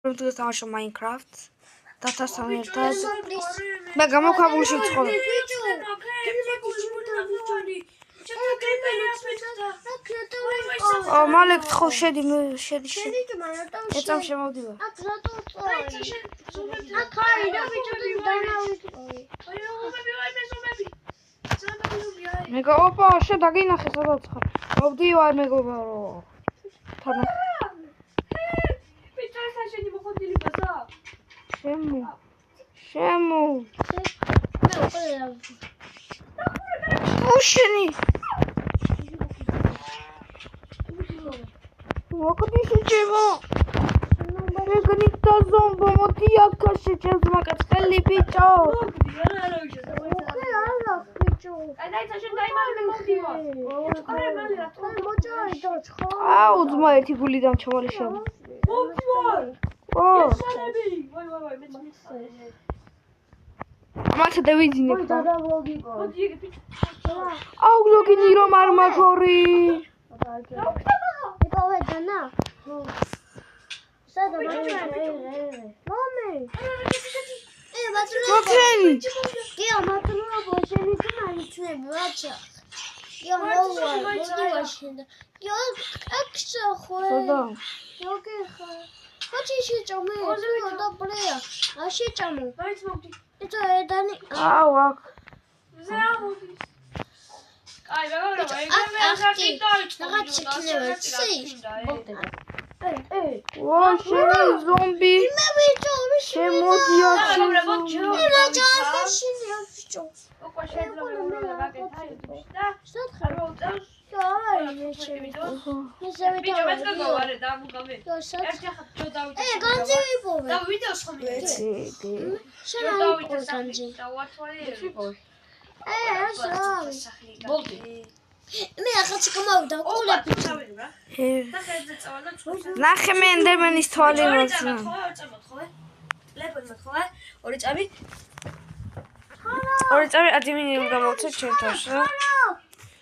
Pentru că așa Minecraft. Data asta nu iertat. Mega, mă, ca bullshit școală. Malek tro shedi. Etam შემოვდივარ. მეგა, ოპა, შედაგინახე სადაც ხარ. მოვდივარ მეგობარო. თან. Shemu. Usheni. Wakati shechemo. Meganik ta zombo motia kashe chels makat khali picho. Au, uzma erti gulidam chamali sham. Mata Davidine. Au, login irom ar magori. Хочешь еще мы? Добрые. А еще мы? Это не. Ауак. Зомби. ნახე მე ენდერმენის თვალი მოძნა. ორი წამი ადმინიმ გამოვცე ჩემ თავს რა.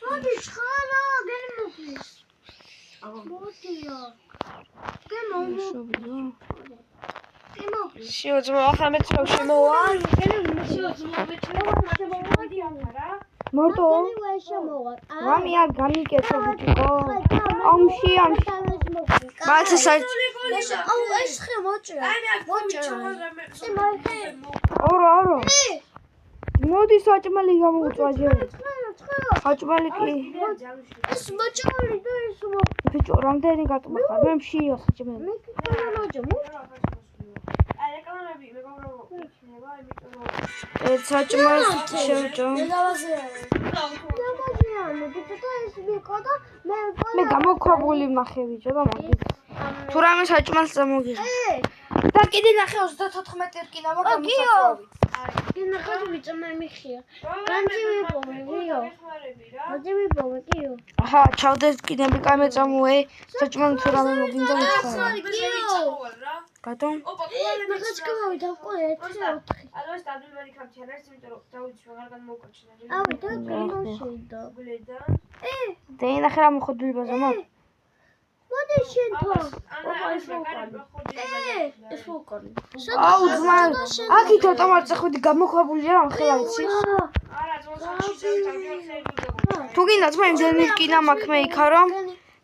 მოდი ხარა გემოდი. მოდია. გემოდი. შიოძმა ახლა მე თქო შემოვა. მოდო. რამე არ გამიკეთე ბიჭო. ამში. ბაცა საჭ. აუ ეს ხე მოჭრა. ორო. მოდი საჭმელი გამოვწვა ჯერ. საჭმელი კი. ეს მოჭრალი და ეს ბიჭო, რამდენი გატყმა ხარ? მე მშია საჭმელი. მე მოჭრა. საჭმელს შევჭო. მე გამოქვაბული ვნახე ბიჭო და მაგის. თუ რამე საჭმელს წამოგიღე. და კიდე ნახე 34 რკინა მაგა მოსაწვავი. ნახე ბიჭო მე მიხია. განძი ვიპოვე, ვიო. განძი ვიპოვე, კიო. აჰა, ჩავდე რკინები კამე წამოე. საჭმელი თუ რამე მოგინდა მითხარა. გატომ? მაგაც გამოვიდა უკვე 1-4. ალოს დადმარი კამჩი არის, იმიტომ რომ დავიცი მაგარგან მოვკოჩინა. ავიდა გამოვიდა. გულედა. დეი ნახე რა მოხდილი ბაზამა. მოდი შენ თო. ეს ვუკონი. აუ ძმა, აქით ავტომატზე ხვიდი გამოქვაბულია რა ხელა ვიცი. არა, ზონაში დავჭავდი. თუ გინდა ძმა იმდენი რკინა მაქვს მე იქა რომ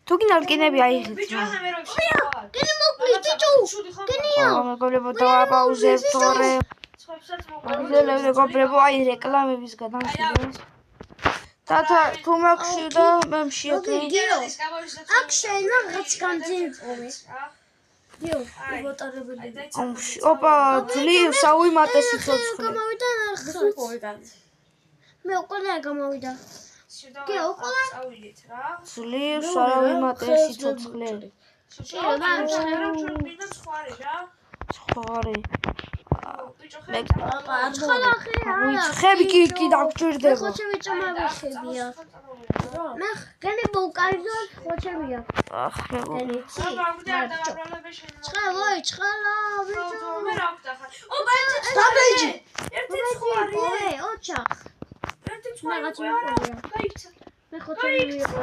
თუ გინდა რკინები აიღეთ. გენი მოკლის ბიჭო. გენია. მეგობრებო დავაპაუზებ თორე. მეგობრებო აი რეკლამების გადამშვიდობ. Tata, tu მაქვს და მე მშიათი. აქ შეიძლება რაღაც განძი ვიპოვე. იო, ვოტარებელი. ოპა, ძლივს ავიმატესი ცოცხლი. გამოვიდა ხალხი. მე უკვე გამოვიდა. კი, უკვე წავიდეთ რა. ძლივს ავიმატესი ცოცხლი. შეიძლება ცხარი. ხები კი დაგჭირდება. ხოჩები წამავიხებია. მე გენი მოვკარდო ხოჩებია. ახ მე ცხალა ბიჭო. მე რა ვქთახარ. ბაჭი, დაბეჯი. ერთი ცხარი. ოჩახ. ერთი მაგაც ცხარი. მიყოლია. გაიქცა. მე ხოჩები ვიყო.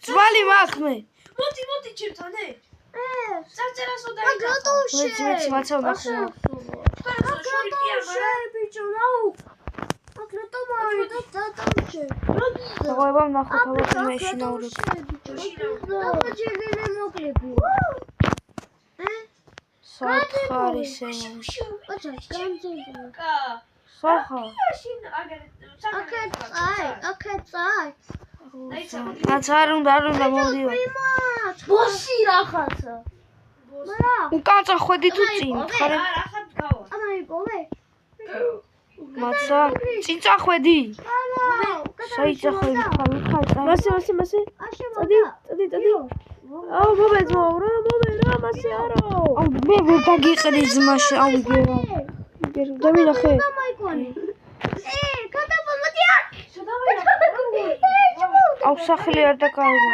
ძვალი მაქვს მე. მოდი ჩემთან ე. წარწერასო მეც მაცა ნახე. როგორ ნახო თავად მე შინაური. სათხარი სეიმში. სახა. აცარ უნდა მოვიდიო. ბოსი რაღაცა. უკან წახვედი თუ წინ? ხარე? მაცა წინ წახვედი. საიძახვედი ხარ. მასე. წადი. აუ მომეძო რა მასე არა. აუ მე ვერ დაგიყრი ზმაში აუ გერა. დავინახე. აუ სახლი არ დაკარგა.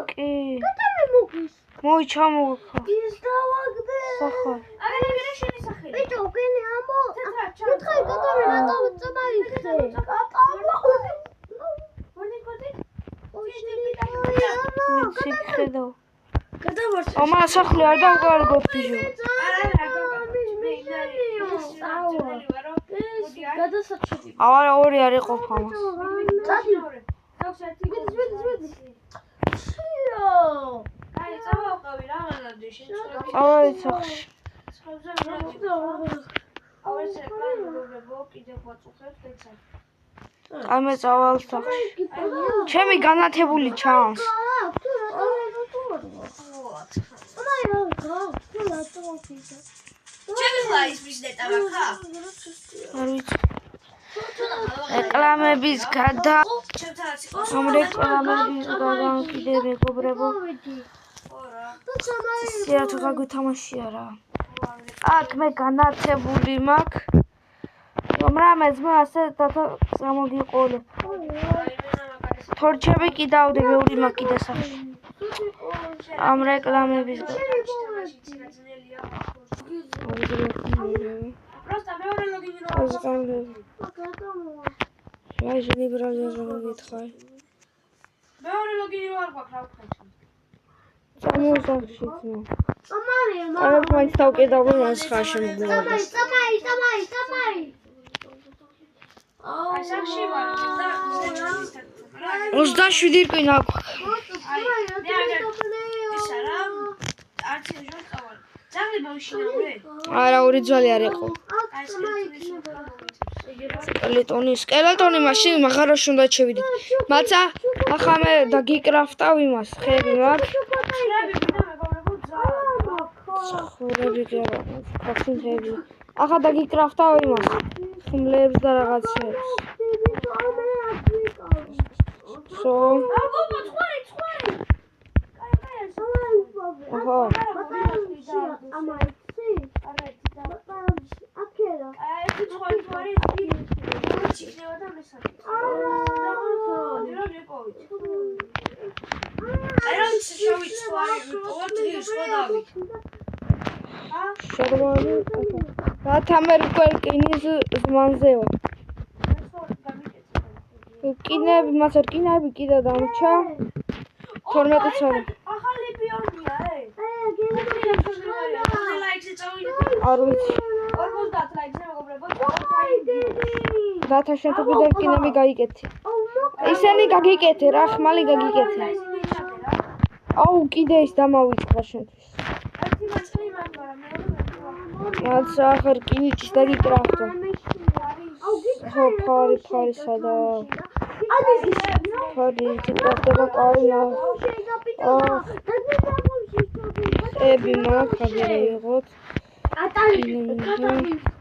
კი. მოიჩამოგხა. ის დავაგდე. სახა. ბიჭო, კენი ამბო. მითხარი კატავი რატო წამაიხე? ხედავ. ამა სახლი არ დავკარგოთ ბიჭო. არა ორი არ იყოფა მას. აი სახლში. ამე წავალ სახლში. ჩემი განათებული ჩანს. რეკლამების გადა. ამ რეკლამების გადამკიდე მეგობრებო. სია თუ გაგვითამაშია რა. აქ მე განათებული მაქვს. რომ რამე ძმა ასე დათა გამოგიყოლე. თორჩები კი დავდე ბევრი მაქვს კიდე სახში. ამ რეკლამების აი ჟენი ბრალდას რომ გითხარი. მეორე ლოგინი რო არ გვაქვს რა ვქნათ. წამოსახში ძმა. წამარია არა მაინც დავკიდავ რომ მას ხაში მგლობა. წამაი. აი სახში ვარ და 27 რკინა აქვს. არა ორი ძვალი არ იყო. სკელეტონი მაშინ მაღაროში უნდა შევიდით. მაცა ახლა მე დაგიკრაფტავ იმას ხები მაქვს. ხურები გერა. კაფინები. ახლა დაგიკრაფტავ იმას. ხმლებს და რაღაცებს. ოჰო. რათამერ კინის ზმანზევა. კინები, მას რკინები კიდე დამრჩა. 12 წელი. ახალი პიონია, არ ვიცი. 50 ლაიქზე მეგობრებო. რათა შენ თუ კიდე რკინები გაიკეთე. ისინი გაგიკეთე რა, ხმალი გაგიკეთე. აუ კიდე ის დამავიწყდა შენთვის. მაცა ახლა რკინიჩის დაგიკრაფტო. ხო ფარი სადა. ფარი თიკრაფტება კაინა. ები მაქვს აგერე იყოთ.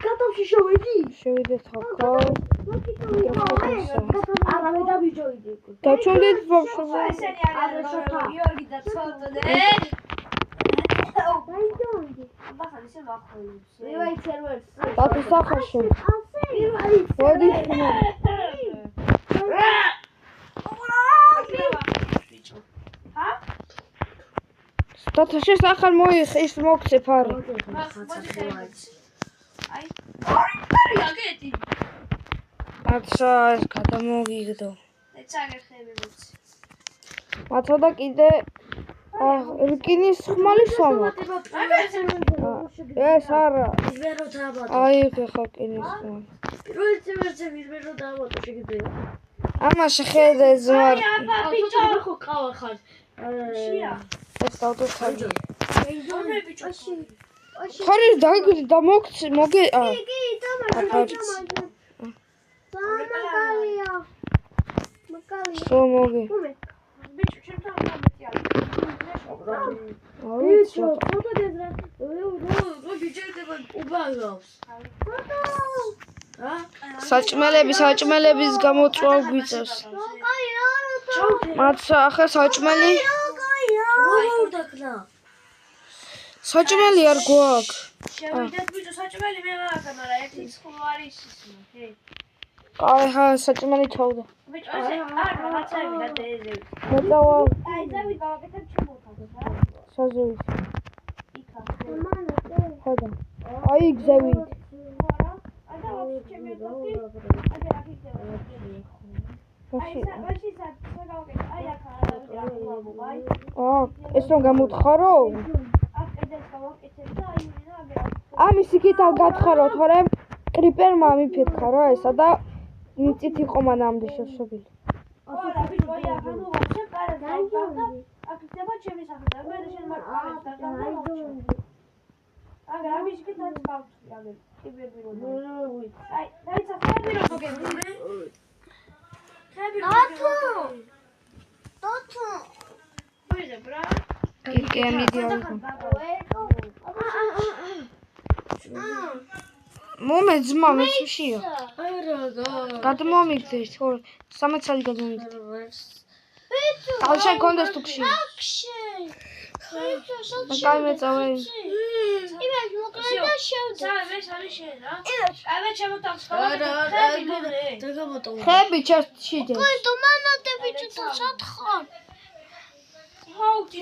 კატავში შევიდეთ ხალხო. არა მე დავიჯოიდი. დაჩვენდით ბავშვო. გიორგი და ცოტნე. ახლა ისე ვახოლებს. რივაი სერვერს. დათო სახაში. მოდი. დათო შენ ახალ მოიხის მოგცე ფარი. აი. ორი ფარი აგეთი. აცა ეს გადამოგიგდო. ეც აგერხები მოც. მაცა და კიდე რკინის ხმალი სამოთ. ეს არა. ვერო დააბატო. აი ხა რკინის ხმალი. პირველი წევერცები ვერო დააბატო შეგიძლია. ამაში ხედე ზმარ. ბიჭო ხო ყავა ხარ. ეს დავდოთაჯო. ორი ბიჭო. ხარი დამოგც მოგე კი, დამაჯო. მაგალია. სო მოგე. ბიჭო, ჩემთან გამეთი არის. ბიჭო, ფოტო დეზრა. რო ბიჭებდება უბაგავს. საჭმელების გამოწვევა გვიწევს. მაცა ახლა საჭმელი საჭმელი არ გვაქვს. შევიდეთ ბიჭო, საჭმელი მე ვაქვს, მაგრამ ერთი ხო არის ისმო, ჰე. აი ხა საჭმელი ჩავდა. ბიჭო, ესე არ რაღაცები და დეზები. მოწავა აი, ზევი გავაკეთებ ჩემოთადოთ რა. საზევით. იქა. ხოდა. აი გზევით. აი და ვაფშე ჩემი ოტოფი. აი აქ აი საში საგავაკეთე. აი აქ აი. ეს რომ გამოთხარო? აქ კიდეს გავაკეთებ და აი ვინა აგერა. ამის იქით არ გათხარო, თორემ კრიპერმა მიფეთქა რა ესა და მიწით იყო მანამდე შეშობილი. არა ბიჭო, აი აქ ანუ ვაფშე კარად გავაკეთე. აქ ხდება ჩემი სახე და მე შენ მაგალითად დავდავ. აგერ ამის იქით არ გავწვი აგერ. კიბერბირო. აი, დაიცა ხები რო მოგებული. Тото. Пойдем, бра. კი ამიდიარ. მომე ძმა მეშია. არა, გადმომიგდე, ხო, 13 წელი გადმომიგდე. ალ შენ კონდეს თუქში. კაი მეწავე. იმას მოკლედ და შევდა. მე სარი შენ რა? აი ჩემოთავს ხო? დაგამოტო. ხები ჩაშიდე. კოიტო მანადე ბიჭო და სათხარ. ჰაუდი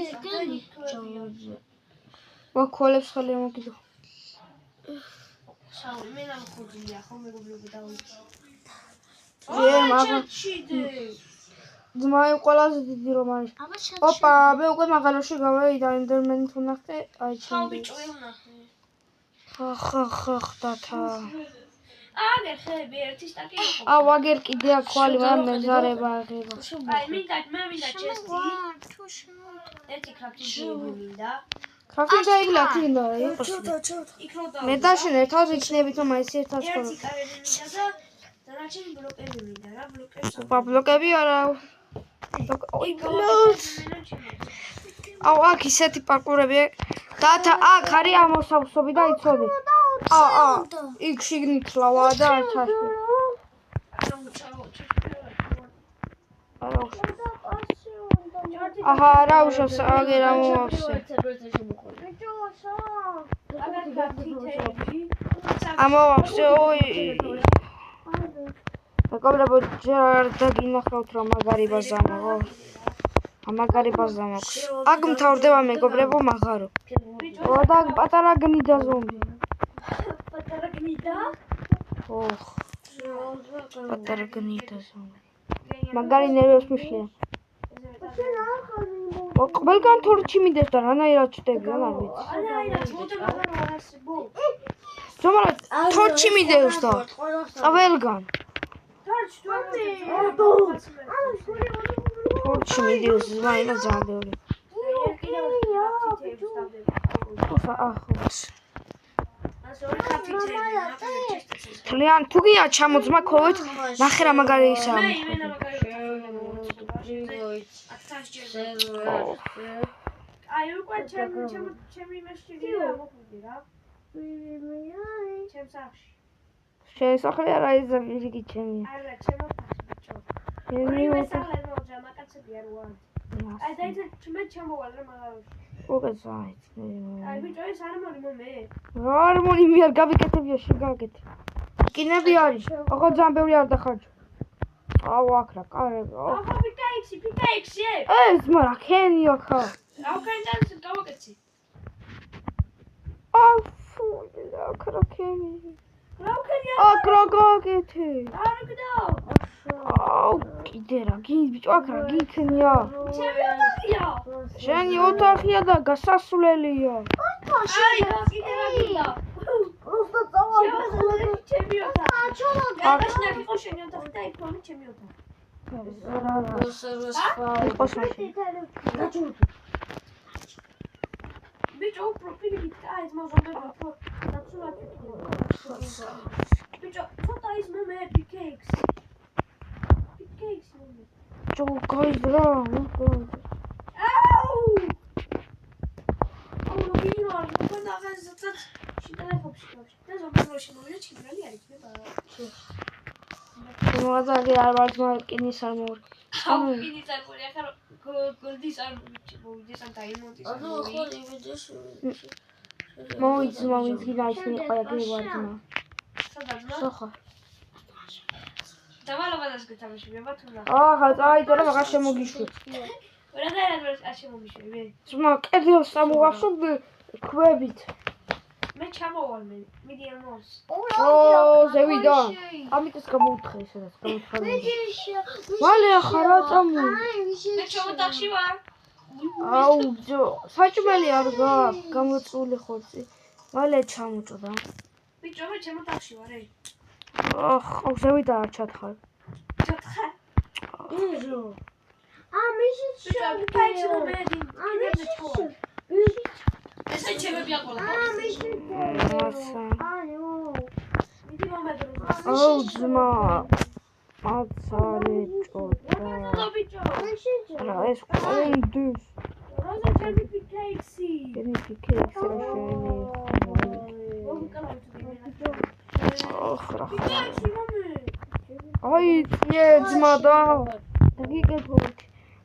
ვაკოლებს ხელი მოგიდო. შაუ მე ნახოდია ხო მეგობრები დავიწყე. მაგა ძმაი ყველაზე დიდი რომ არის. ოპა, მე უკვე მაგალოში გავეიდა ენდერმენი თუ ნახე, აი ხა ბიჭო ვნახე. ხა ხდათა. აგერ ხები ერთი სტაკი იყო. აუ აგერ კიდე აქ ხვალი მაგრამ მეზარება აღება. აი მინდა ჩესტი. ერთი კრაფტინგი მინდა. კრაფტინგი აიგლა თინდა იყოს. იქნოდა. მე და შენ ერთად იქნებით რომ აი ეს ერთად ერთი კარები მინდა და დანარჩენი ბლოკები მინდა რა ბლოკებს. ოპა ბლოკები არა. ოი ბლოკ. აუ აქ ისეთი პარკურები დათა აქ არის ამოსავსობი და იცოდი. იქ შიგნით ლავა და არჩაში. აჰა რა უშავს აგერ ამოვავსე. ამოვავსე ოი. მეგობრებო ჯერ არ დაგინახავთ რა მაგარი ბაზა მაქვს. ამაგარი ბაზა მაქვს. აქ მთავრდება მეგობრებო მაღარო. და პატარა გნიდა ზომბი. პატარა გნიდა? ოხ. პატარა გნიდა ზომბი. მაგარი ნერვებს მიშლია. ყველგან თორჩი მიდეს და რანაირად ჩდებიან არ ვიცი. ზომარად თორჩი მიდევს და ყველგან. თორჩი მიდევს ზმაინა ზანდორი. თლიან თუ გია ჩამოძმა ქოვით ნახე რა მაგარი ისაა. აი უკვე ჩემი მეშჩიგია მოხდი რა. ჩემ სახში. შენ სახლი არა ეს იგი ჩემია. არა ჩემო სახში ბიჭო. ჩემი სახე მოძა მაკაცები არ ვარ. აი დაიცა მე ჩემოვალ რა მაგალითად. უკვე ზაით. აი ბიჭო ეს არმონი მომე. რა არმონი მე არ გავიკეთებია შეგაკეთე. კინები არის. ახლა ძალიან ბევრი არ დახარჯო. აუ აქ რა კარები. ახლა პიკაიქსი. ეს მარა ქენი ახლა. აუ კენძანს გავაკეთე. აუ ფუ აქ რა ქენი. აქ რა გაკეთე? არ გდაო. აუ, კიდე რა ბიჭო, აქ რა გიქნია? ჩემი ოთახია. შენი ოთახია და გასასვლელია. აი, კიდე რა გინდა? просто წავალი. ჩემი ოთახი. გაგაშნა იყო შენი ოთახი და იქ მომი ჩემი ოთახი. იყოს მაშინ. ბიჭო, პროფილი გიტა ეს მოზონდება უფრო დაცულად იქნება. ბიჭო, ცოტა ის მე პიკეიქს. პიკეიქს მე. ჯო გაიზრა, აუ! აუ, ვინო, ხოდა ახალსაც შეტელეფობში გავში. და ზოგადად შემოვიდა ჩიბრალი არის მე. მაგაზე არ ვარ მოკინის არ მოვარ. აუ, კინის არ მორი, ახლა გოლდის არ მოვიდეს ან დაიმონტის. მოიძმა ვიძინა ისინი ყველა გევარდნა. სადაც სოხა. დავალობადას გეთამაშებება თუ რა. აჰა, წაიწერა მაგას შემოგიშვი. რადგან არ შემომიშვები? ძმა, კედელს ამოვახშობ ქვებით. მე ჩამოვალ მე. მიდი არ მოს. ო, ზევიდან. ამიტომ გამოუთხე სადაც გამოუთხე. მალე ახლა რა წამო? მე ჩამოტახში ვარ. აუ, ჯო, საჭმელი არ გაქვს, გამოწული ხორცი. მალე ჩამოჭდა. ბიჭო, მე ჩამოტახში ვარ, ე. აუ, ზევიდან არ ჩათხარ. ჩათხარ. იჟო. მისი ბიჭო, კაიჩი მომედი. კიდე ჩავალ. ესე ჩემები აყოლა. მისი. მასა. მიდი მომედრო. აუ, ძმა. აცალე ჭოდა. ბიჭო. რა ეს კონდის. როზა ჩემი პიკეიქსი. შენი პიკეიქსი რა შენი. ოხ, რა. პიკეიქსი მომე. აი, წიე ძმა და გიგეთოთ.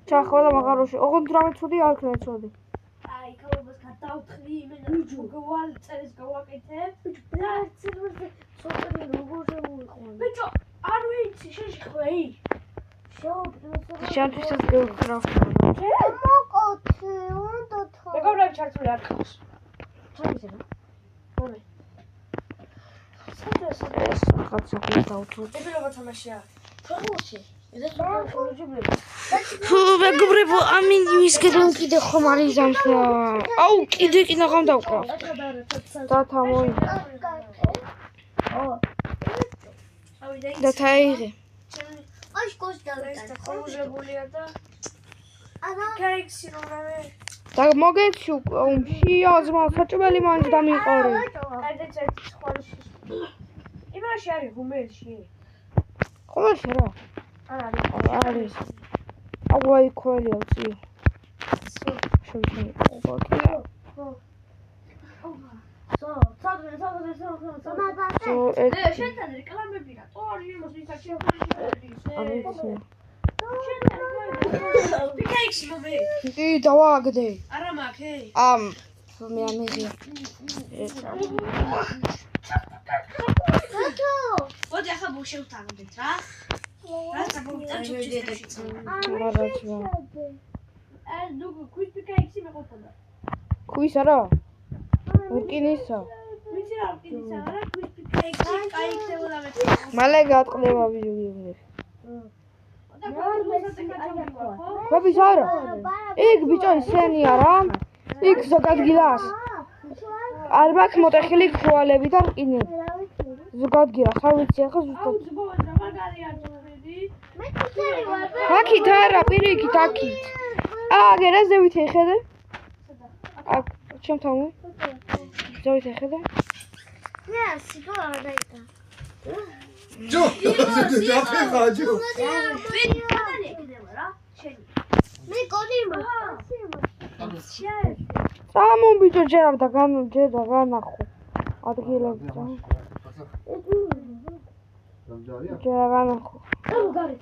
ჩახვალა მაღაროში. ოღონდ რა მეცოდი არ ქნეცოდი. აი, ქალობას გადავთხრი, იმენა გოვალ წერეს გავაკეთებ. და ცერვაზე სოწერი როგორ შემოიყვანე. ბიჭო, არ ვიცი, შეში ხვეი. შენთვისაც გევქრა. მოკოთე, უნდა თო. მეგობრები ჩართული არ ხავს. ჩაიზრა. მომე. სადაც ეს რაღაცა დავთვალე. დებილობა თამაშია. ფეხბურთი. ეს შეუძლებელი. ფუ, მეგობრებო, ამინ მისგან კიდე ხომ არის ზამთრა. აუ, კიდე კინაღამ დავკრა. დათა მოი. დათა აიღე. აი, შკოლაში ეს დავიტანე. დაყოლებულია და ანა კაიქსი რომავე. და მოგეცი შია ძმა, საჭმელი მაინც დამიყარე. აი და ერთი სხვაში. იმაში არის ღუმელში. ყოველში რა. არ არის. არის. აუ, აი ქველია წიო. შევიდე. შენთან რეკლამები რა. ტორი მოსვისა პიკეიქსი მომე. კი, დავააგდე. არა მაქვს, ე. მე ამიღია. მოდი ახლა შევთანხმდეთ რა. რა საბურავ ჩუჩის. აი, ნუ კვის პიკეიქსი მეყოლა. ქვის არა? უკინისა. ვიცი რა უკინისა, არა კვის პიკეიქსი კაიქსეულა მე. მალე გატყდება ვიდეოები. და გასაწევი ხო? ხვების არა? იქ ბიჭო ისენია რა. იქ ზოგად გილას. არ მაქვს მოტეხილი ქვალები და რკინები. ზოგად გირა, ხარ ვიცი ახლა აუ ზუსტად. ძბოა რა მაგარი არ ძვედი. მე კუთერი ვარ. აქით არა, პირიქით აქით. აგერა ზევით ეხედე. აქ ჩემთან მო. ზევით ეხედე. მე სიგო არ დაიტა. ჯო, დაფეხა ჯო. ვინ გადანი ეკდება რა? შენი. მე კოდი მაქვს. წამო ბიჭო ჯერ და განახო. ადგილები წამო. გამჯარია? ჯერ განახო. გამბელი.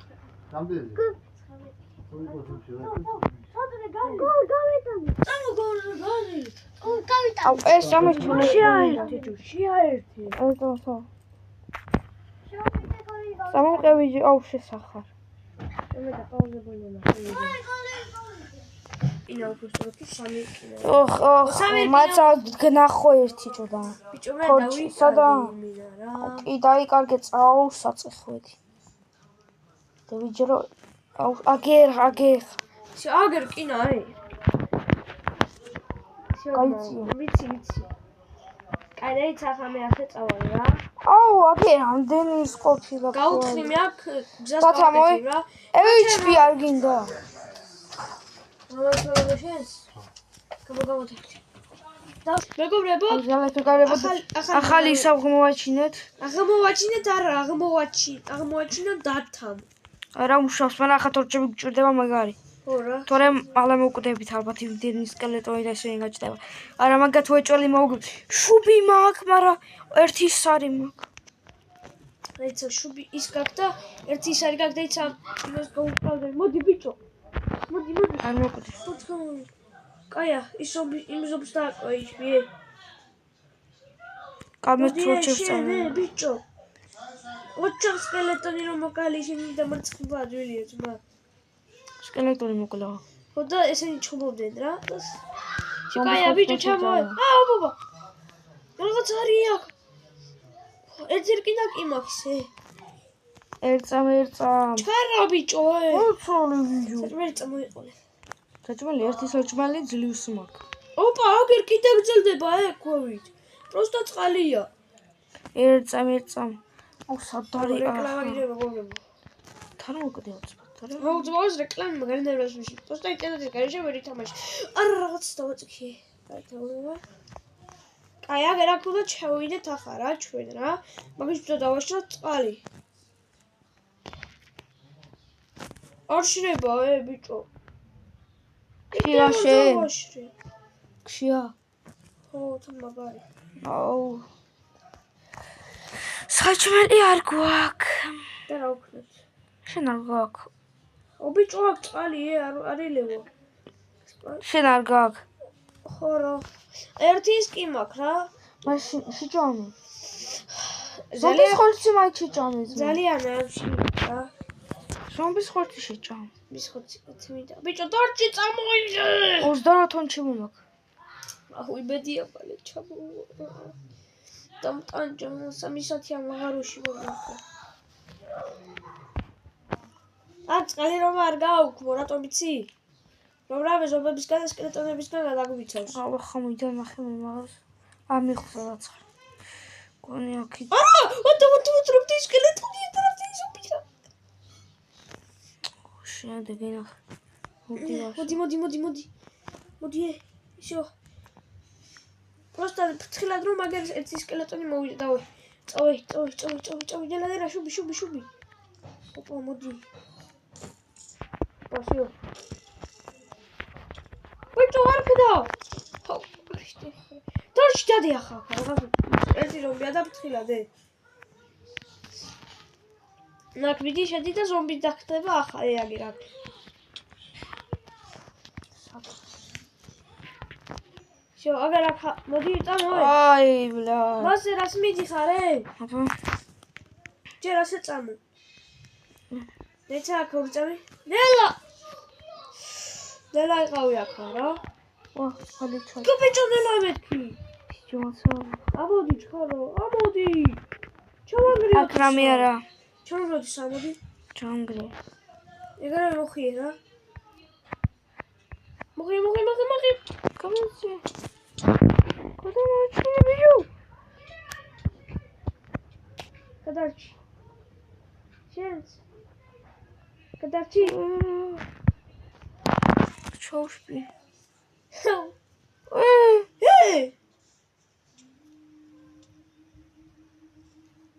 აუ ეს ამეჩუნე. შეაერთე ჯო, შეაერთე. ეთო. სამყევი აუ შესახარ. ყინა უბრალოდ 3 ყინა. ოხ, მაცა გნახო ერთი ჭოდა. ბიჭო მე სადა? მინდა რა. კი დაიკარგე წაულ საწეხვედი. დავიჯერო აგერ. აგერ ყინა არი. გაიცი. ვიცი. კაი ცახა მე ახე წავალი რა. აუ, აგერ ამდენი სკოლშილა. გაუთხრი მე აქ გზას დათა მოი. გავაკეთე რა. HP არ გინდა. რა შენს? გამოგავთეხი. მეგობრებო, ახალი აღმოვაჩინეთ. აღმოვაჩინეთ არა, აღმოვაჩინო დათან. არა უშავს, მაგრამ ახლა თორჩები გჭირდება მაგარი. ხო რა. თორემ მალე მოვკვდებით ალბათ იმდენი სკელეტონი და ესე გაჭდება. არა მაგათ უეჭველი მოვგებთ. შუბი მაქვს, მაგრამ ერთი სარი მაქვს. ეცა შუბი ის გაგდა, ერთი სარი გაგდა იცა იმას გაუყავდა. მოდი ბიჭო. მოდი. არ მოვკვდი. კაია, იმ ზობს დააკო HP. კამეთ თორჩებს წამე ბიჭო. ოჩარ სკელეტონი რომ მოკალი შენი და მარცხნივ ადვილია ძმა. სკელეტონი მოკლა. ხო და ესენი ჩხუბობდნენ რა. კაია ბიჭო ჩამოე. ბაბა. რაღაც არის აქ. ერთი რკინა კი მაქვს ერწამ. ჩქარა ბიჭო. უცოლი ბიჭო. საჭმელი წამოიყოლე. საჭმელი ერთი საჭმელი ძლივს მაქვს. ოპა, აგერ კიდე გძელდება ქვევით. პროსტა წყალია. ერწამ. აუ სადარი რეკლამა გირება გოგებო. თან მოკდე უცბად. აუ ძმაოს რეკლამა მაგარი ნევრასში. პროსტა ინტერნეტის გარეშე ვერ ითამაში. არა რაღაც დავაწიქი. გაითავება. კაი, აგერ აქ უნდა ჩავიდეთ ახლა რა ჩვენ რა. მაგის ბჭო დავაშროთ წყალი. არ შრება ბიჭო. ქია შენ. ქია. ხო, თან მაგარი. აუ. საჭმელი არ გვაქვს. და რა ვქნათ? შენ არ გვაქვს. ო ბიჭო, აქ წყალი არ ელევო. შენ არ გაქვს. ხო რა. ერთი ის კი მაქვს რა. მაშინ შეჭამე. ზომბის ხორცი მაიჩი ჭამე. ძალიან არში რა. ზომბის ხორცი შეჭამე. მის ხორცი მინდა. ბიჭო, დარჩი წამოიძე. 28 თონჩი მომაქვს. აუ იმედია ბალე ჩამო. დამტანჯა 3 საათი ამაღაროში მომახა. წყალი რომ არ გააუქმო, რატომ იცი? რომ რავე ზომბებისგან და სკელეტონებისგან გადაგვიცავს. აუ ხა მიდან ნახე მე მაგას. ამიხსა რაცხა. კონი აქი. არა, ვატო სკელეტონია და რა ზომბია. შედეგი ნახე. მოდი. ისო. პროსტა ფრთხილად რომ მაგერ ერთი სკელეტონი მოვიდა. წავი. დელა შუბი. ოპა მოდი. პასიო. ბიჭო არ ხდა. ხო, ხიშტი. დარჩი დადი ახლა. ერთი ზომბია და ფრთხილად. ნაკვიდი შედი და ზომბი დახტება ახლა აგერ აქ. შო, აგერ აქ მოდი წამოე. აი ბლა. მასე რას მიდიხარ? აბა. ჯერ ასე წამო. ეცა აქ ორწამი. ნელა იყავი აქ რა. ვა, ხალი ჩა. თუ ბიჭო ნელა მეთქი. ბიჭო. ამოდი ჩქარო, ამოდი. ჩავანგრიო. აქ რამე არა. ჩავანგრიო სამოდი. ჩავანგრიო. ეგრე მოხიე რა. მოხი. გამოსე. კოდა მოჩინე ბიჭო. გადარჩი. შენს. გადარჩი. ჩავშპი.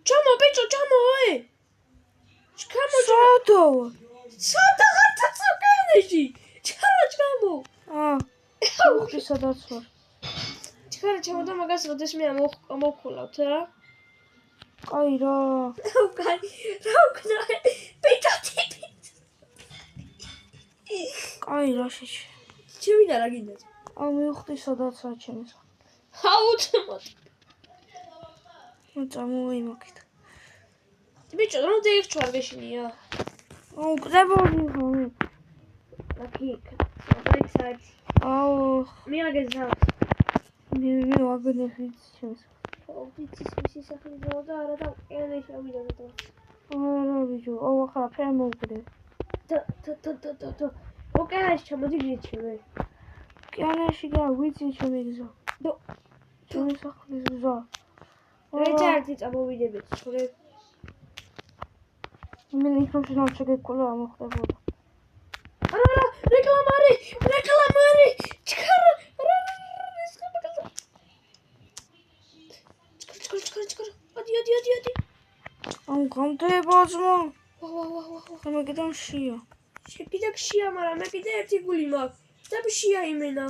ჩამო ბიჭო, ჩამო. სადა ხართა წაკენეში. ჩამო. უხრი სადაც ვარ. ჩქარა ჩამო და მაგას როდესმე ამოვხულავთ რა. კაი რა. რა უკნა. ბიჭო ტიპი. კაი რა შეჭ. ჩემი რა გინდა? მივხვდი სადაც რა ჩემს. აუცემოთ. წამოვიმოქით. ბიჭო, რომ დაიხჩვარ გეშინია. კრებული ხომ. აკი. დაიცად. აუ, მიაგეზა. მე ვაგნებით ჩემს. ვიცის მისი სახელი ძაო და არა და ელე შევიდა და. არა ბიჭო, აუ ახლა ფერ მოვგდე. თო. ოკეანეში ჩამოდი გიჩვე. ოკეანეში გავიცი ჩემი გზა. ჩემი სახლის გზა. რეჯარდი წამოვიდებით, ხურე. მე იქნებ შეგეკოლა მოხდებოდა. არა, რეკლამარი! ჩქარა! ეს ხაბაკალა. ჩქარა. ადი. აუ გამდება ძმა. ვა. მე კიდევ შია. კიდე ხშია, მაგრამ მე კიდე ერთი გული მაქვს. და შია იმენა.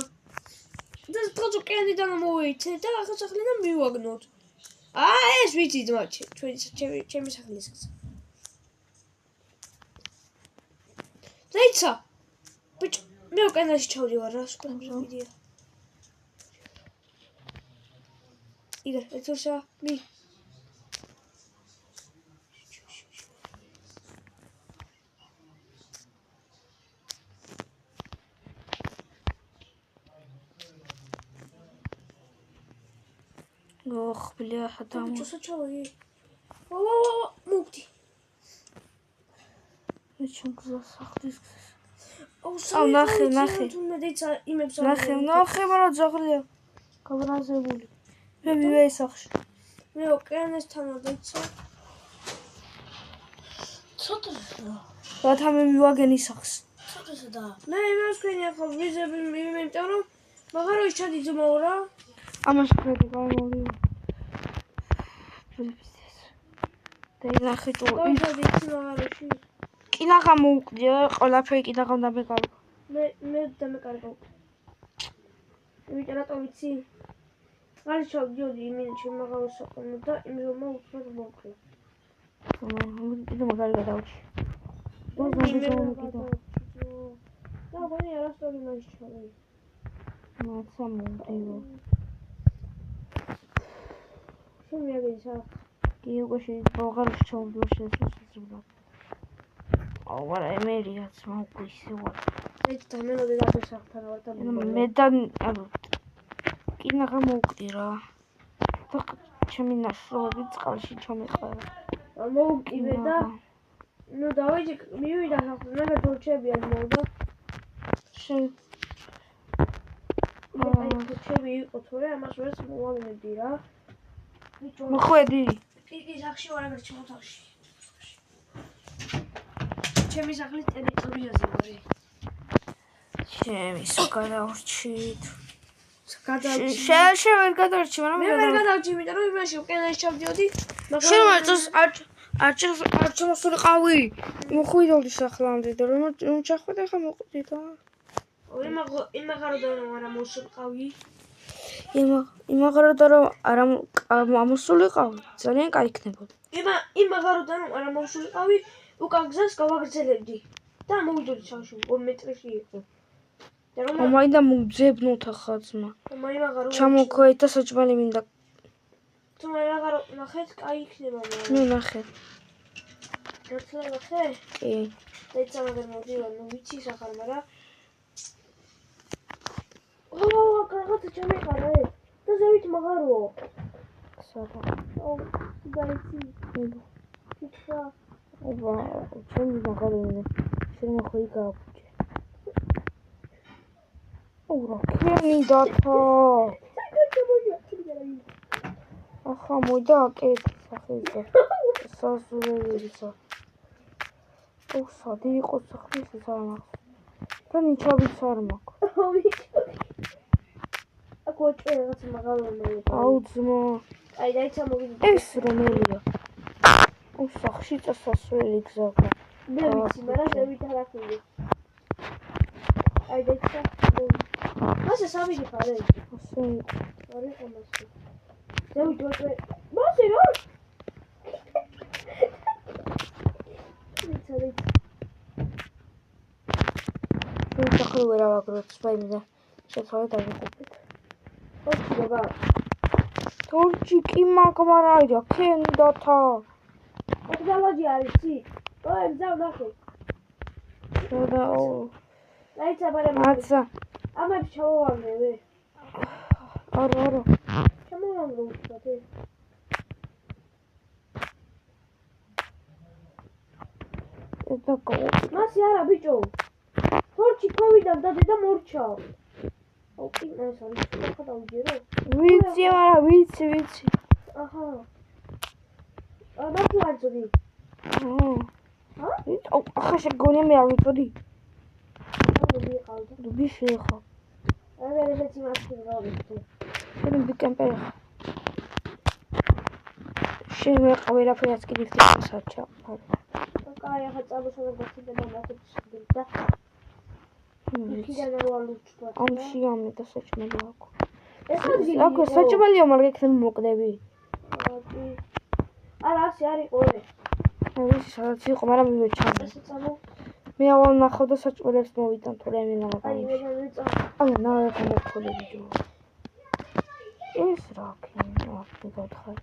და დღეს ოკეანიდან მოვეიცე და ახლა სახლიდან მივაგნოთ. ეს ვიცი ძმა, ჩემი სახლის გზა. დაიცა. ბიჭო, მე ოკეანეში ჩავდივარ რა, სკოლამდე. იგარ, ეთურსა, მი. ოხ, ბლია, ხადამ. ბიჭო, ჩავი. ვა, მოვდი. მე ჩემ გზა სახლის გზა. აუ, ნახე. თუნდაც დაიცა იმებს ნახე, მაგრამ ძაღლია. გაბრაზებული. მე მივე სახში. მე ოკეანესთან დაიცა. ცოტა. რათა მე მივაგენი სახს. ცოტა. მე იმას ქვენი ახლა ვიზები იმიტომ რომ მაგარო ისჩადი ძმაო რა. ამას ხედი გამოვიდა. და ნახე თუ ისჩადი მაგაროში. კინაღა მოუკლია, ყველაფერი კინაღა უნდა მეკარო. მე დამეკარგო. იმიტომ რატო ვიცი? არ ჩავდიოდი იმენ შემაღალო საქმე და იმ რომ უცბად მოვქრა. კიდე მაგარი გადავჭი. და ვანი არასწორი მაინც ჩავი. მაცა მომდიო. შემიაგეცა. კი უკვე ბოლღარში ჩავდიო შესაძლოა. აუ, არა ემერიაც მოგვისი ვარ. ეს დამელოდი დაგესახთან ვარ და მე და კინაღა მოვკვდი რა. და ჩემი ნაშრომები წყალში ჩამეყარა. მოვკიდე და ნუ დავიჯი მივიდა სახლა მე თორჩები არ მოვდა. აი თორჩები იყო თორე ამას ვერც მოვავედი რა. მოხვედი. კი სახში ვარ აგერ ჩამოთავში. ჩემი სახლის ტერიტორიაზე ვარ. ჩემი გადავრჩით. გადავჭი. შენ ვერ გადავრჩი, მაგრამ მე ვერ გადავჭი, იმიტომ რომ იმაში ოკეანეში ჩავდიოდი. შენ მაინც არ ჩამოსულიყავი. მოხვიდოდი სახლამდე და რომ ჩახვედი ხა მოყვდი და. იმაღაროდან არა მოსულიყავი. იმაღაროდან რომ არა ამოსულიყავი, ძალიან კაი იქნებოდა. იმაღაროდან რომ არა მოსულიყავი, უკან გზას გავაგრძელებდი. და მოვიდოდი სახლში 2 მეტრში იყო. მაინდა მოგძებნოთ ახლა ძმა. იმაღარო ჩამოქვეით და საჭმელი მინდა. თუ იმაღარო ნახეთ, კაი იქნება მაგრამ. ნუ ნახე. გაცლა ნახე? კი. დაიცა მაგრამ მოდივა, ნუ ვიცი სახარ, მაგრამ რაღაცა ჩამეყარა ეს. და ზევით მაღაროა. სადა. აუ, დაიცი. თქო. აბა, ჩემი მაღაროა. შენ ხო იგავჭე. ურა, ქენი დათა. ახლა მოიდა აკეთი სახელზე. საზურელისა. სადი იყო სახლის ზამა. და ნიჩაბიც არ მაქვს. აკო რაღაც მაღალია. აუ ძმა. აი დაიცა მოვიდი. ეს რომელია? სახში წასასვლელი გზა. მე ვიცი, მაგრამ ზევით არ ახვიდე. აი დაიცა. მასე სამი ხარ ეს. ასე ორი ხომასი. ზევით ვარ. მასე რა? ვიცი. შენ სახელ ვერ ავაგროთ, სპაიმდა. შეთავე დავიყოფეთ. ოქრობა. თორჩი კი მაგმარაია, ქენი დათა. ოდალაჯი არის, იცი? ой, взял нахуй. და დაიცა ბარემ. აცა. ამებს ჩავავარდები. არო. ჩამოვარდო უბრალოდ. ეს და გავა. მასი არა ბიჭო. თორჩი ქვევიდა და მორჩა. ოკი, ეს არის ხა დავიჯერო. ვიცი, არა, ვიცი. აჰა. მართლა არ წოდი. ჰა? ახლა შეგონია მე არ ვიცოდი. მოდი ყავდა. დუბი შეხო. აგერ ესეც იმასში გავიქცე. შენ ბიკემპერი. შენ მე ყველაფერს კი დიფტი საჩა. კაი, ახლა წამოსვლა გასცდება მაგაც და იქიდან არ ვალუჩვა. ამში ამე და საჭმელი აქვს. ეს არის აქ საჭმელია, მაგრამ ეგ მოკდები. არა, ასე არ იყო ეს. აი ვიცი სადაც იყო, მაგრამ მე ჩამო. ესე წამო. მე ავალ ნახავ და საჭმელებს მოვიტან თუ რამე აი, ნაგანი. მე გამიწა. აი ნაი გამოვქოლები ჯო. ეს რა ქნა, გითხარ.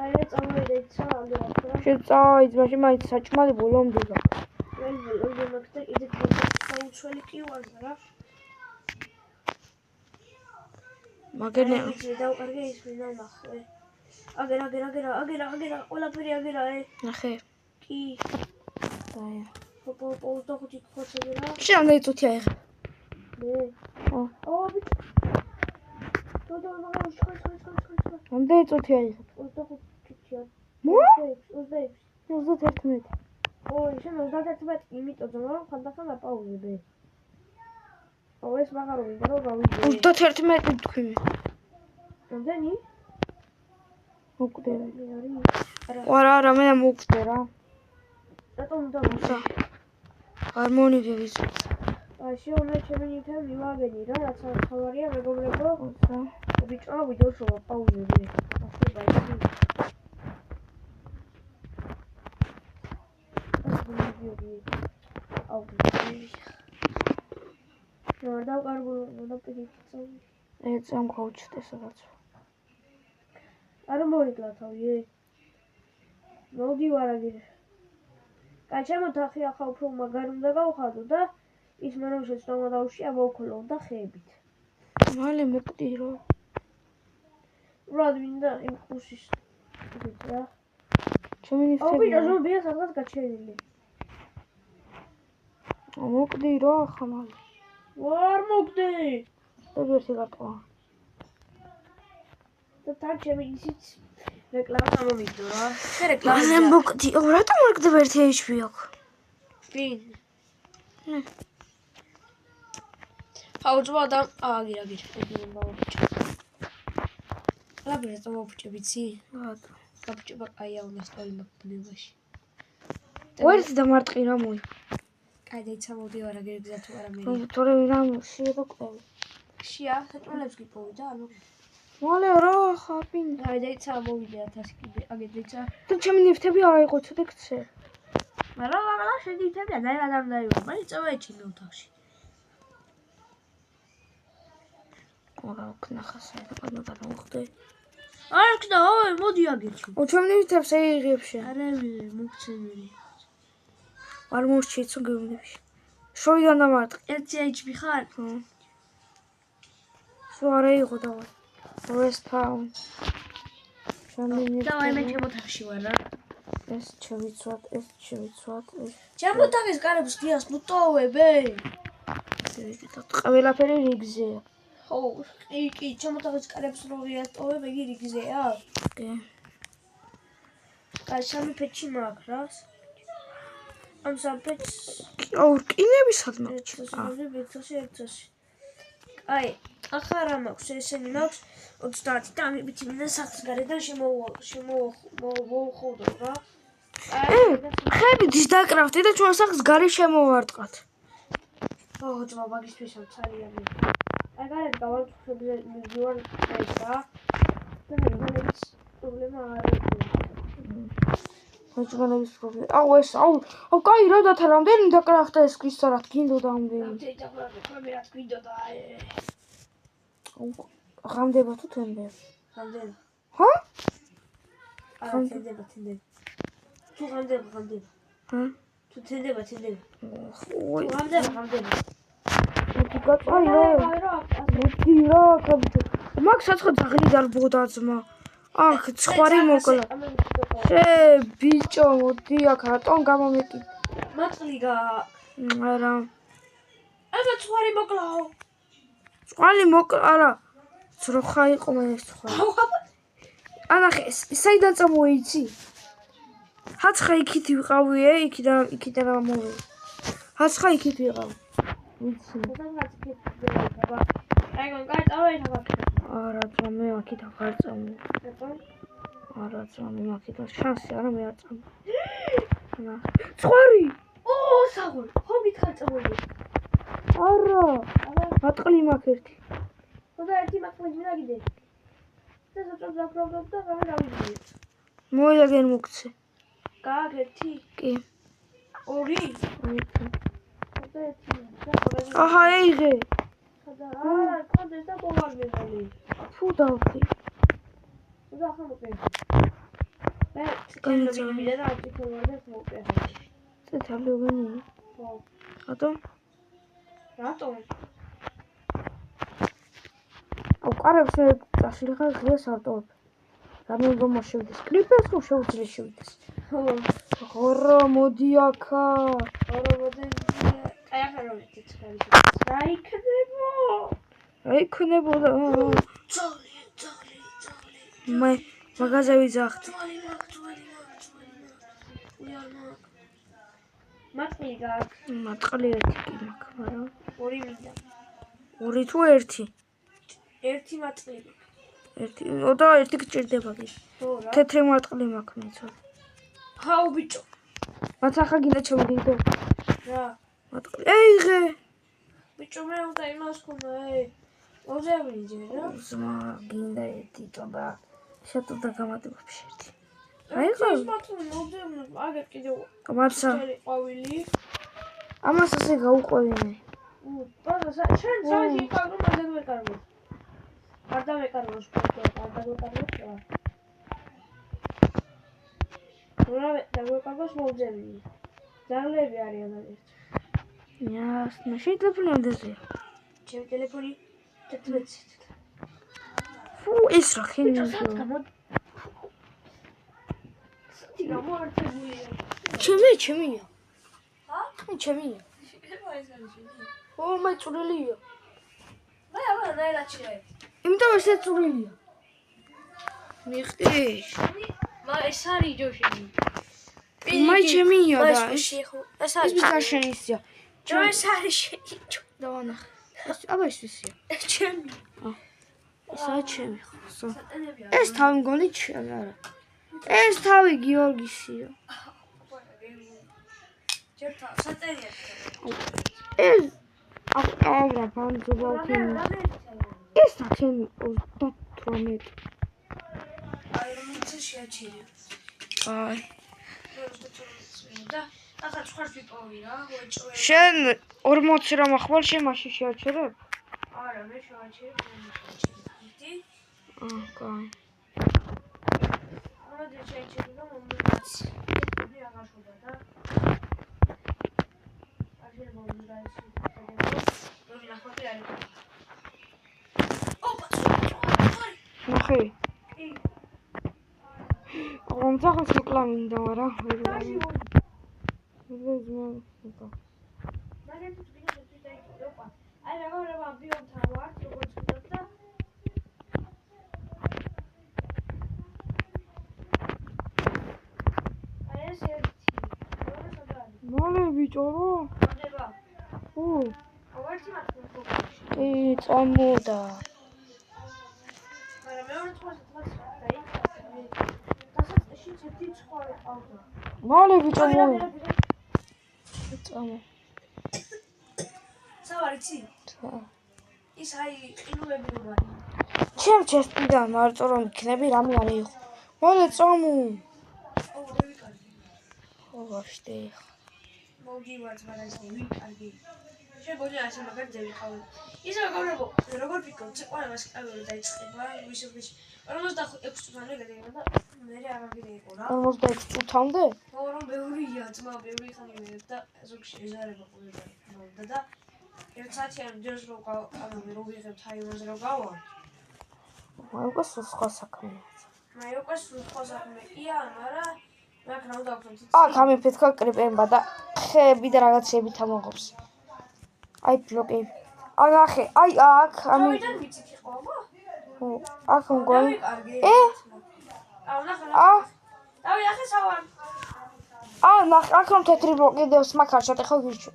აი, მე წამოვიდეცა, აგერა. შეწაიც, მაშინ მაინც საჭმელი ბოლომდე გაქვს. მე მაგდა კიდე დაუცველი კი ვარ რა. მაგერნე მე დავყარგე ის მინდა ნახე. აგერა, ყველაფერი აგერა, ნახე. კი. დაი. პოპ და ხუთი ხოცები რა. შენ დაიწუთი აი. მე. ო, ბიჭო. დოდა მაგარ შეხა. ამ დაიწუთი აი. 25-ია. მო? 26. 31. ой, შენ 31 იმიტომ რომ ხანდახან აპაუზებე. ო, ეს მაგარო მინდა რომ გავიძე. 31 თქვი მე. რამდენი? მოკვდები. არა. არა, მე მოკვდე რა. რატომ უნდა მოხდა? ჰარმონიკა ვიცი. აი, შეუნა ჩემი ნითა მივაგენი რა, რაც თავარია მეგობრებო. ოცა. ბიჭო, ვიდეოს რომ აპაუზებე. ასე ბაიგი. ნუ დავყარგო, და პირიქით. ეს ამ გავჩდე სადაც. არა მოვიკლა თავი. მოვდივარ აგერ. კაი, შემოთახი ახლა უფრო მაგარ უნდა გავხადო და ის მე რომ შეცდომა დავშია მოვქოლო და ხეებით. მალე მოკვდი რა. ვრად მინდა იმ კურსის რა. ჩემი აუ ნიფტები. ბიჭო, ზომბია სადღაც გაჩერილი. მოკვდი რა ახლა მალე. ვარ მოკვდი. ეგეთი გატყვა. და თან ჩემი ისიც რეკლამა გამომიდო რა. შე მალე რეკლამა. მოკვდი. რატომ მოკვდები ერთი HP აქვს? ვინ? ნე. ფაუჯვა და აგირ. ეგ მოვუჭე. რა ბერე მოვუჭე ვიცი? რატო? გაბჭება კაია უნდა სწავლა ბუნებაში. ვერც დამარტყი რა მოი. კაი დაიცა მოვდივარ აგერ გზა თუ არა მე. თორე ვინამ შეედა ყვევი. შია საჭმელებს გიპოვი და ანუ მალე რა ხაპინ. აი დაიცა მოვიდე 1000 კიდე აგერ დაიცა. და ჩემი ნიფტები არ იყო ცოტა ქცე. მაგრამ აღარა შედითებია და არ დაივა. მაგრამ წავეჩი მე ოთახში. არა ქნახას და გადავხდე. არ ქნა, ой, მოდი აგერჩი. ო ჩემი ნიფტებს ეიღებში. არა მოგცემელი. არ მოსჩიცო გეუბნებში. შორიდან დამარტყი. 1 HP ხარ? სულ არა იყო დავა. რესტაუნ. დავაი მე ჩემოთახში ვარ რა. ეს შევიცვათ. ჩემოთახის კარებს გიას ნუ ტოვებე. ყველაფერი რიგზეა. ხო, კი, ჩემოთახის კარებს რო ვიატოვებ, იგი რიგზეა. კი. კაი, სამი პეჩი მაქვს რა. ამ სამ პეჩს აუ, რკინები სადმე? 100. კაი, ახლა რა მაქვს? ესენი მაქვს 30 და ამით მინდა სახს გარედან შემოვხოდო რა. ხები დის დაკრავდი და ჩვენ სახს გარი შემოვარტყათ. ო, ძმა მაგისთვის ძალიან. აი, გარეთ გავარცხებზე მივდივარ ეს რა. და მაგალითს პრობლემა არ აქვს. მოჭმელების პრობლემა. აუ ეს, აუ, კაი რა დათა რამდენი დაკრავდა ეს ისა რა გინდოდა ამდენი. რა გინდოდა. ღამდება თუ თენდება? გამდება. ჰა? არა, თენდება. თუ გამდება. ჰა? თუ თენდება. ой, გამდება. გაწარი რა. მოდი რა, კაბიტო. მაგ საცხო ძაღლი დარბოდა ძმა. აქ ცხვარი მოკლა. შე ბიჭო, მოდი აქ რატომ გამომეკი? მაწლი გააქვს. არა. აბა ცხვარი მოკლაო. ცხვარი მოკლა, არა. ძროხა იყო მე ეს ცხვარი. ანახე, საიდან წამოიცი? ჰაცხა იქით ვიყავიე, იქიდან ამოვე. ჰაცხა იქით ვიყავ. ვიცი. აიგონ, კაი, წავედა. არა, ძმე, აქეთ აღარ წამო. არა, ძმე, აქეთ შანსი არა მე არ წამო. ცხვარი! ო, საღოლ, ხო მითხარ წავედი. არა, მატყლი მაქვს ერთი. ხოდა ერთი მატყლი მიდაგიდე. და საჭოს დაფრობდობ და გამე დავიძინე. მოილაგენ მოგცე. გააქვს ერთი? კი. ორი? ხოდა ერთი. აჰა, ეიღე. არა, კონდეს და მოვარბებული. ფუ დავხი. ხოდა ახლა მოპერდი. მე წინებიდე და არტიკულობდი მოპერდი. წეთალობენი. ხო. რატომ? რატომ? აუ, კარებს წაშლიხა ღიას ავტოვებ. გამიგომა შევიდეს. კლიპებს ხო შეუძლია შევიდეს. ხო. ხორო, მოდი აქა. ხორო, მოდი. აი ახლა რომ იცი. რა იქნებოდა? ძალი. მე მაღაზია ვიძახთ. მატყლი გააქვს. მატყლი ერთი კი მაქვს, მაგრამ ორი მინდა. ორი თუ ერთი? ერთი მატყლი. ერთი, და ერთი გჭირდება კი. ხო რა. თეთრი მატყლი მაქვს მეცოდი. ჰაუ ბიჭო. მათ ახლა გინდა ჩავიდო. რა. მატყლი. ეიღე. ბიჭო მე უნდა იმას ხონა, მოძებნიჯე რა. ზმა გინდა ერთი და შეტოდა გამატებობ ერთი. აიღო. მატყლი მოძებნებ, აგერ კიდევ. მაცა. ყვავილი. ამას ასე გაუყვევინე. ბაზა, შენ საერთოდ იყავრო, მაგერ ვეკარგო. არ დავეკარგო სპორტო, არ დავეკარგო რა. რა დავეკარგოს მოძებნი. ძაღლები არიან ეს. Ясно. Შენ ტელეფონი ამდეზეა. ჩემი ტელეფონი 14. ფუ, ეს რა ხენია. ჩემია. ჰა? ჩემია. ო, მე წვრილია. მე აბა ნაილაჩია. იმიტომ ესე წვრილია. მიხდი. მა ეს არის ჯოშენი. მე ჩემია და ეს ეს ბიზნესია. ჯო ეს არის შენი. დავანახე. აბა ეს ისია. ჩემი. ესა ჩემი ხო. ეს თავი მგონი ჩემი არა. ეს თავი გიორგისია. ჯერთა სატერია. ეს აყავ ბანძობალქი. ეს ჩემი 38. აი რომ შეაჩერე. აი. და ახლა სხვა ვიპოვი რა, ვეჭვე. შენ 40 რამ ახვალ შენ მაშინ შეაჩერებ? არა, მე შევაჩერებ. იტი? კაი. მოდი შეაჩერე და მომდაც. მე აღარ ხდება და. აღარ მომდაც. მოდი ნახოთ რა. ოპა, ნახე. კი. რომძახოს მოკლა მინდა, არა? დაჟი აი რა ბიომთან ვარ, როგორც ვთქვათ და აი ეს ერთი. მალე ბიჭო რა? მოდება. ო, ავერტი მათქო ფოკუსში. წამოდა. მაგრამ მეორე თვალს დაი. დასაწყისში ერთი ცხვარი ყავდა. მალე ბიჭო მოვე. წამო. სავარიცი? ის აი ყინულები ვარ. ჩემ ჩესტიდან მარტო რომ იქნები რამე არ იყო. მალე წამო. ო, დავიკარგე. ო, ვაშტე. მოგივართ, მაგრამ ეს ვიკარგე. შეგონი ასე მაგარ ძევიყავი. ისე გავლებო, როგორ ვიქო, ცეკვარებას ყავი დაიწყება, ვისების 46 წუთამდე გადაიღო და მე აღარ გიყო რა. 46 წუთამდე? ხო, რომ ბევრია, ძმა, ბევრი ხანი მე და ზოგში ეზარება ყოლება. და ერთ საათიან ჯერს რო ვიღებ თაივანზე რო გავა. აი უკვე სხვა საქმეა. მე უკვე სხვა საქმეა, მაგრამ მაგ რა უნდა ვქნათ? აქ ამიფეთქა კრიპემბა და ხეები და რაღაცები თამაღობს. აი ბლოკი. აღახე, აი აქ ამი თავიდან ვიცით იყო, აბა? აქ მგონი. დავი ახე სავარ. ნახ, აქ რომ თეთრი ბლოკი დევს მაგარ შეტეხო გიჩო.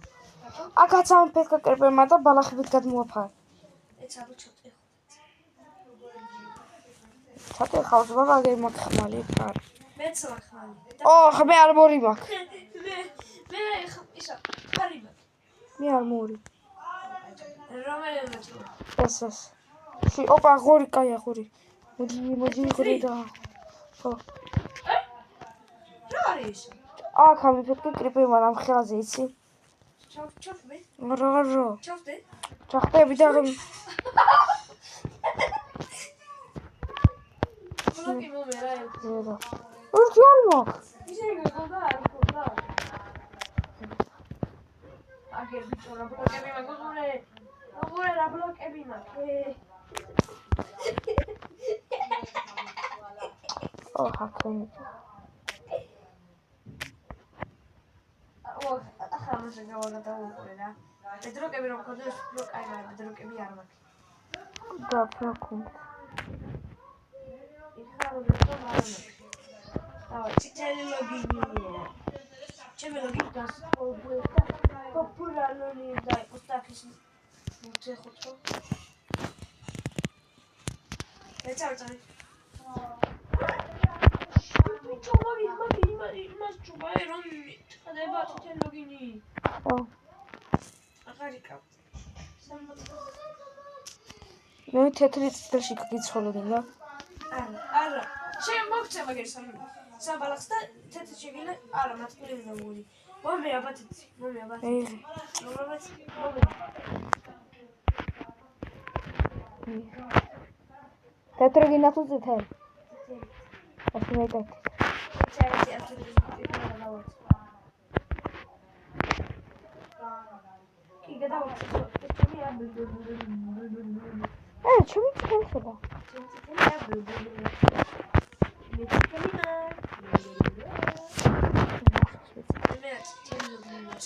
აქაც ამიფეთქა კრიპემბა და ბალახებით გადმოაფარე. ეცა რო ჩატეხო. ჩატეხავს ბაბა გე მაგხმალი ხარ. მეც ლახმალი. ხმე არმორი მაქვს. მე ისა ხარიბა. მე არმორი. რომელია თუ? ეს. ოპა ღორი კაი ღორი. მოდი ღორი და. ხო. რა არის? აქ ამიფეთქე კრიპემბა ამ ხელაზე იცი? ჩავდე? რა. ჩავდე? ჩახტები და ბლოკი მომერა ერთი. ერთი არ მაქვს. ისე გქონდა არ გქონდა. აგერ ბიჭო რა ბლოკები მაქვს უღურე რა ბლოკები მაქვს. ჰაკენი. ახლა მოსე გავაგადა უყურე რა. ბედროკები რომ გქონდეს ბლოკი არა, ბედროკები არ მაქვს. და ფაქუნ. იხარო ბლოკი არ მაქვს. დავა ციტელი ლოგინია. ჩემი ლოგინი გასწავლდა პოპულარული და ოსტაქის მოწეხო. ეცავწარი. ბიჭო იმას ჩუბაე რომ ხდება ციტელი ლოგინი. აღარიკა. მე თეთრი წელში გიცხოვდი რა. არა. შენ მოგწე მაგერ საბალახს და თეთრი შეგილა არა მათკული მოგული. მომე აბა თეთრი. მომე აბა. თეთრი გინდა თუ წითელი? ასე მეტად. ჩაიჭი ასე დავაწყო. კი გადავაწყო. ჩემი ჩემი წელსება.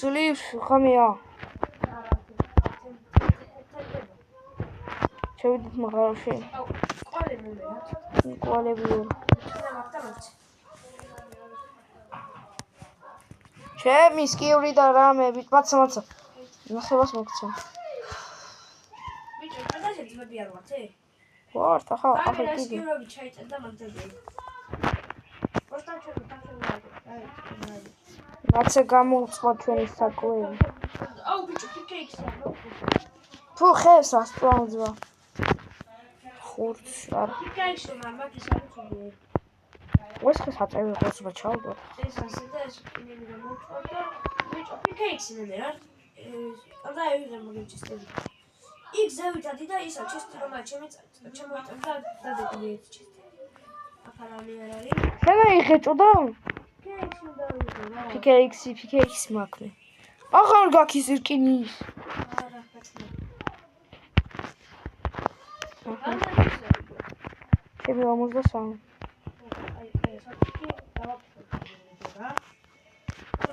სულიფ ხამია. შევიდით მაღაროში. ყვალები. ჩემი სკიული და რამები, მაცა. ნახევას მოგცემ. ბიჭო, გადაშენ ძმები არ ვართ, ვართ, ახლა აი, კიდე. სკივრები ჩაიწერ და მაგდაზე. პოსტა ჩემი აი. მაცა გამოვწვა ჩვენი საკვები. აუ, ბიჭო, ფიქეიქსია. თუ ხეს რას პლანზვა. ხურც არ. ფიქეიქსი მაგის არის უბრალოდ. ეს ხეს აწევი ხოსმა ჩავდო. ეს ასე და ეს იმენი გამოწვა და ბიჭო, ფიქეიქსი მე რა. და აიღე მოგეჭისტები. იქ ზევითადი და ისა ჩესტი რომ ჩემოიწევდა და დადებული ეს ჩესტი. აფარალი არ არის. შენა იხეჭოდა? ფიქეიქსი დავიღე რა. ფიქეიქსი მაქვს. აღარ გაქვს რკინი. არა, ბატონო. ჩემი 53. აი, საფიქე დავაფიქრე რა.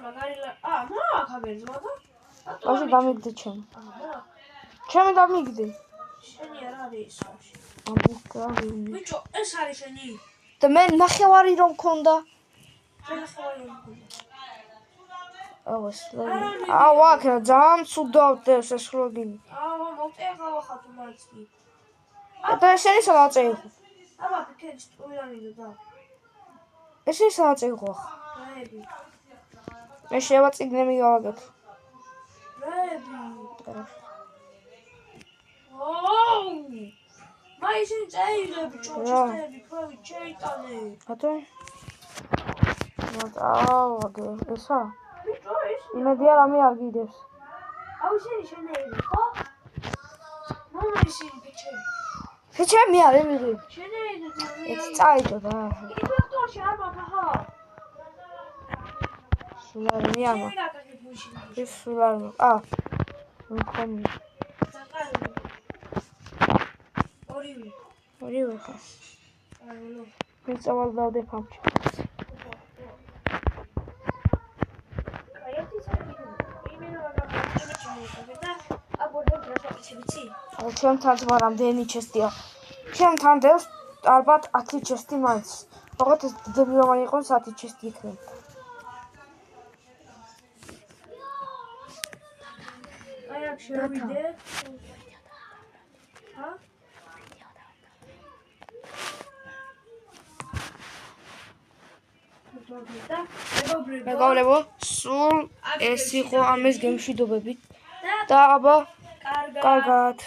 მაგარი მაგაბერს მაგა? ასე დამიგდე ჩემი. აჰა. ჩემი დამიგდე. შენი არ არის ისოში. ამბუკარი. ბიჭო, ეს არის შენი. და მე ნახევარი რომ მქონდა. აუ აქ ძალიან ცუდავდეს ეს ლოგინი. მოვწერა ხა თუ მაიცი. და ესენი სადაც იყო? აბა ფიქრე სტუიანი და. ესენი სადაც იყო? რაები. მე შევაწიგნე მიგავაგეთ. რაები. ოუ! მაისინ წაიღები ჩოჩისტები ფრავი ჩეიტანე. ბატო? აუ ესა? ბიჭო ეს იმედი არ ამი არ გიდებს. აუ შენეები ხო? მომა ისინი ბიჭები. ჩემი არ იმედი. შენეები ეს წაიდო და. იგი ფაქტორში არ მაგა. სულარი არ მაქვს. შენ გაკეთე ფუში. ეს სულარი. მქონი. ორივე ხარ. მიწავალ დავდე ფამჩი. ჩემთან თვა რამდენი ჩესტია. ჩემთან დევს ალბათ 10 ჩესტი მაინც. ოღონდ ეს დიდები რომ არ იყოს 10 ჩესტი იქნება. აი აქ შევიდე. ჰა? მეგობრებო, სულ ეს იყო ამის გემშვიდობები და აბა კარგად.